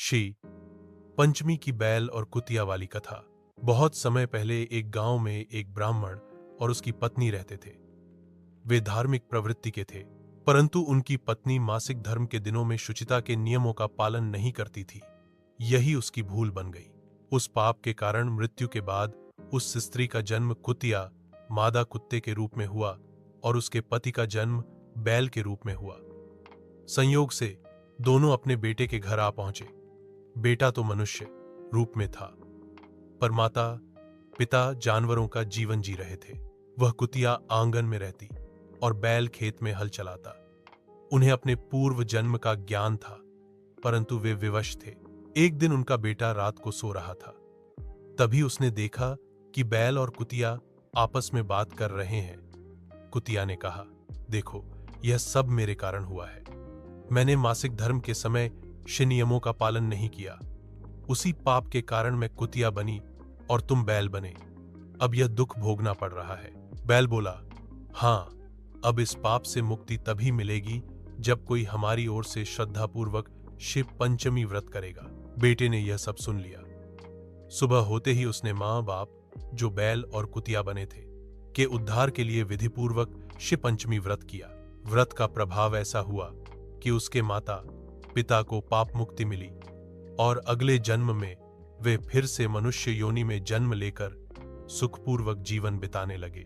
श्री पंचमी की बैल और कुतिया वाली कथा। बहुत समय पहले एक गांव में एक ब्राह्मण और उसकी पत्नी रहते थे। वे धार्मिक प्रवृत्ति के थे, परंतु उनकी पत्नी मासिक धर्म के दिनों में शुचिता के नियमों का पालन नहीं करती थी। यही उसकी भूल बन गई। उस पाप के कारण मृत्यु के बाद उस स्त्री का जन्म कुतिया, मादा कुत्ते के रूप में हुआ और उसके पति का जन्म बैल के रूप में हुआ। संयोग से दोनों अपने बेटे के घर आ पहुंचे। बेटा तो मनुष्य रूप में था, पर माता पिता जानवरों का जीवन जी रहे थे। वह कुतिया आंगन में रहती और बैल खेत में हल चलाता। उन्हें अपने पूर्व जन्म का ज्ञान था, परंतु वे विवश थे। एक दिन उनका बेटा रात को सो रहा था। तभी उसने देखा कि बैल और कुतिया आपस में बात कर रहे हैं। कुतिया ने कहा, देखो, यह सब मेरे कारण हुआ है। मैंने मासिक धर्म के समय नियमों का पालन नहीं किया। उसी पाप के कारण मैं कुतिया बनी और तुम बैल बने। अब यह दुख भोगना पड़ रहा है। बैल बोला, हाँ, अब इस पाप से मुक्ति तभी मिलेगी जब कोई हमारी ओर से श्रद्धापूर्वक शिव पंचमी व्रत करेगा। बेटे ने यह सब सुन लिया। सुबह होते ही उसने मां बाप, जो बैल और कुतिया बने थे, के उद्धार के लिए विधिपूर्वक शिव पंचमी व्रत किया। व्रत का प्रभाव ऐसा हुआ कि उसके माता पिता को पाप मुक्ति मिली और अगले जन्म में वे फिर से मनुष्य योनि में जन्म लेकर सुखपूर्वक जीवन बिताने लगे।